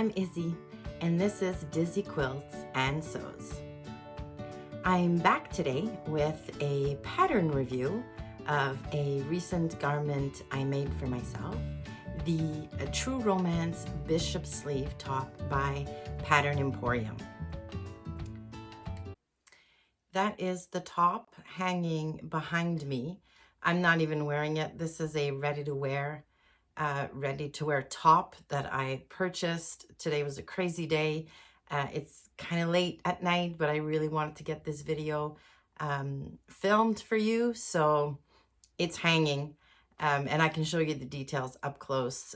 I'm Izzy, and this is Dizzy Quilts and Sews. I'm back today with a pattern review of a recent garment I made for myself, the True Romance Bishop Sleeve top by Pattern Emporium. That is the top hanging behind me. I'm not even wearing it. This is a ready-to-wear top that I purchased. Today was a crazy day. It's kind of late at night, but I really wanted to get this video filmed for you, so it's hanging, and I can show you the details up close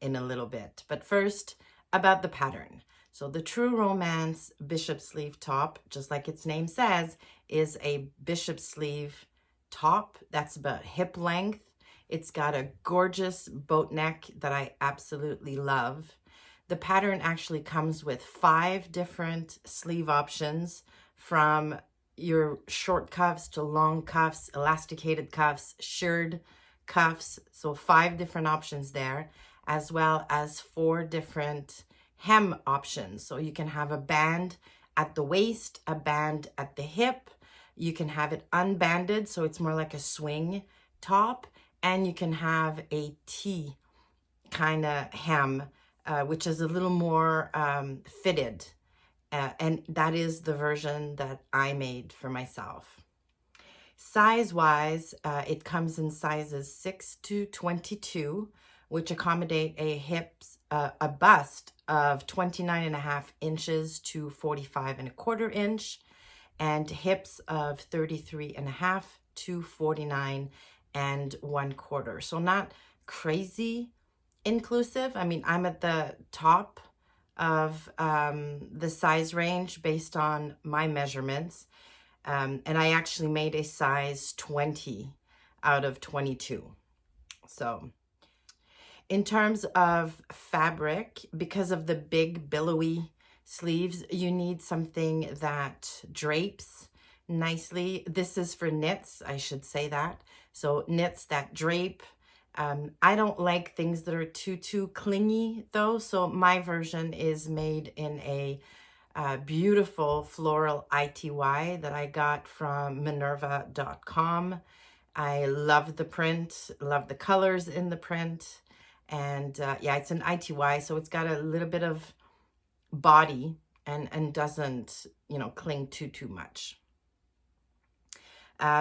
in a little bit. But first, about the pattern. So the True Romance Bishop Sleeve top, just like its name says, is a bishop sleeve top that's about hip length. It's got a gorgeous boat neck that I absolutely love. The pattern actually comes with 5 different sleeve options, from your short cuffs to long cuffs, elasticated cuffs, shirred cuffs. So 5 different options there, as well as 4 different hem options. So you can have a band at the waist, a band at the hip. You can have it unbanded, so it's more like a swing top. And you can have a T kind of hem, which is a little more fitted. And that is the version that I made for myself. Size-wise, it comes in sizes 6 to 22, which accommodate a bust of 29.5 inches to 45.25 inch, and hips of 33.5 to 49.25. So not crazy inclusive. I mean, I'm at the top of the size range based on my measurements. And I actually made a size 20 out of 22. So in terms of fabric, because of the big billowy sleeves, you need something that drapes nicely. This is for knits, I should say that. So knits that drape. I don't like things that are too clingy though. So my version is made in a beautiful floral ITY that I got from Minerva.com. I love the print, love the colors in the print. And yeah, it's an ITY, so it's got a little bit of body and doesn't, cling too much.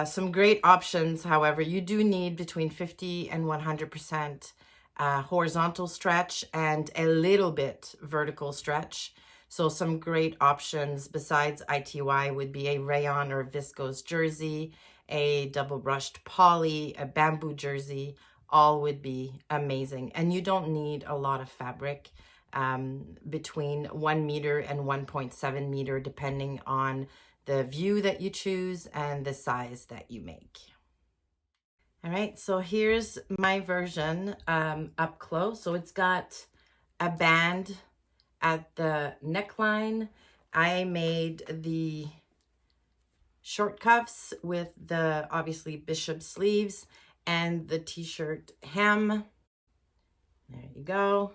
Some great options, however, you do need between 50 and 100% horizontal stretch and a little bit vertical stretch. So some great options besides ITY would be a rayon or viscose jersey, a double brushed poly, a bamboo jersey. All would be amazing. And you don't need a lot of fabric, between 1 meter and 1.7 meter, depending on the view that you choose and the size that you make. All right, so here's my version up close. So it's got a band at the neckline. I made the short cuffs with the obviously bishop sleeves and the t-shirt hem. There you go.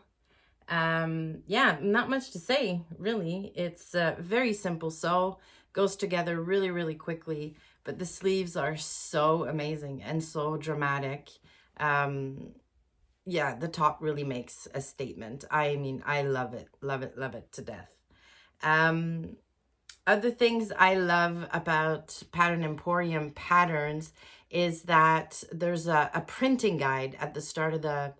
Yeah, not much to say, really. It's very simple sew, goes together really quickly, but the sleeves are so amazing and so dramatic. Yeah, the top really makes a statement. I mean, I love it to death. Other things I love about Pattern Emporium patterns is that there's a printing guide at the start of the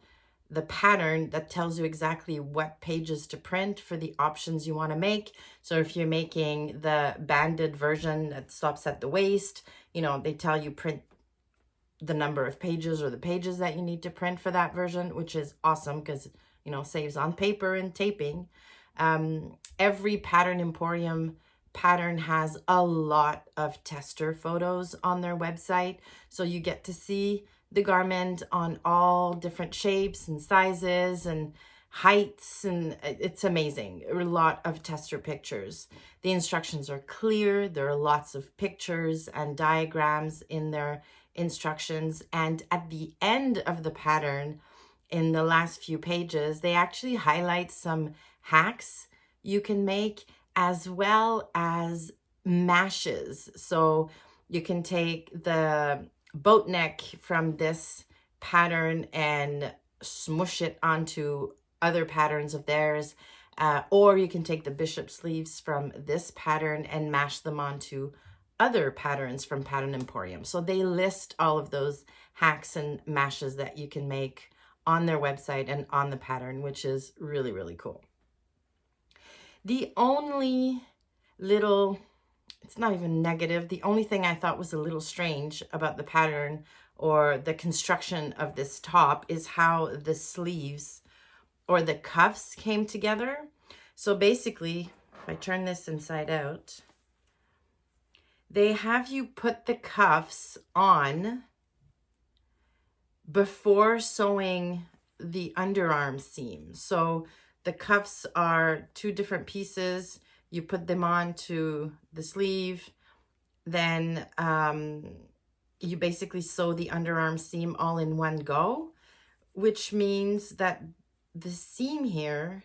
pattern that tells you exactly what pages to print for the options you want to make. So if you're making the banded version that stops at the waist, they tell you print the number of pages or the pages that you need to print for that version, which is awesome because, saves on paper and taping. Every Pattern Emporium pattern has a lot of tester photos on their website. So you get to see the garment on all different shapes and sizes and heights, and it's amazing. A lot of tester pictures. The instructions are clear. There are lots of pictures and diagrams in their instructions, and at the end of the pattern, in the last few pages, they actually highlight some hacks you can make, as well as mashes. So you can take the boat neck from this pattern and smush it onto other patterns of theirs, or you can take the bishop sleeves from this pattern and mash them onto other patterns from Pattern Emporium. So they list all of those hacks and mashes that you can make on their website and on the pattern, which is really, really cool. The only little, it's not even negative, the only thing I thought was a little strange about the pattern or the construction of this top is how the sleeves or the cuffs came together. So basically, if I turn this inside out, they have you put the cuffs on before sewing the underarm seam. So the cuffs are two different pieces. You put them on to the sleeve, then you basically sew the underarm seam all in one go, which means that the seam here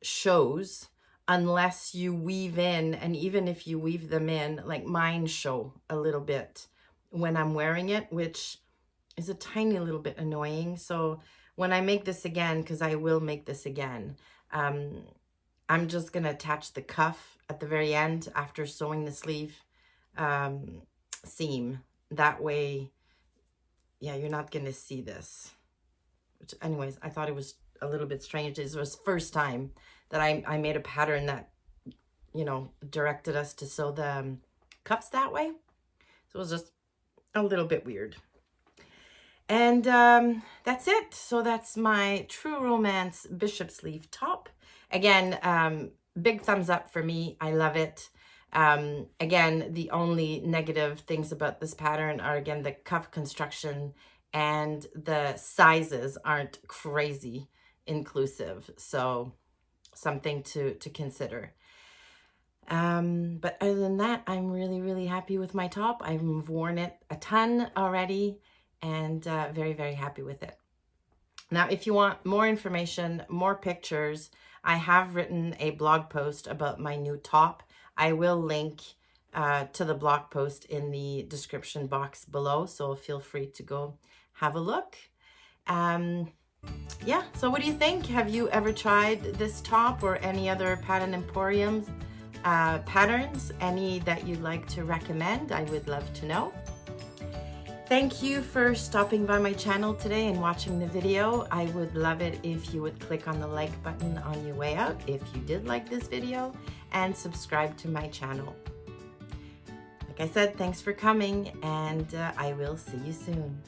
shows unless you weave in, and even if you weave them in, like mine show a little bit when I'm wearing it, which is a tiny little bit annoying. So when I make this again, because I will make this again, I'm just going to attach the cuff at the very end after sewing the sleeve seam. That way, yeah, you're not going to see this. Which, anyways, I thought it was a little bit strange. This was the first time that I made a pattern that, you know, directed us to sew the cuffs that way. So it was just a little bit weird. And that's it. So that's my True Romance bishop sleeve top. Again, big thumbs up for me. I love it. Again, the only negative things about this pattern are, again, the cuff construction and the sizes aren't crazy inclusive. So something to consider. But other than that, I'm really, really happy with my top. I've worn it a ton already and very, very happy with it. Now, if you want more information, more pictures, I have written a blog post about my new top. I will link to the blog post in the description box below, so feel free to go have a look. Yeah, so what do you think? Have you ever tried this top or any other Pattern Emporium patterns? Any that you'd like to recommend? I would love to know. Thank you for stopping by my channel today and watching the video. I would love it if you would click on the like button on your way out if you did like this video, and subscribe to my channel. Like I said, thanks for coming, and I will see you soon.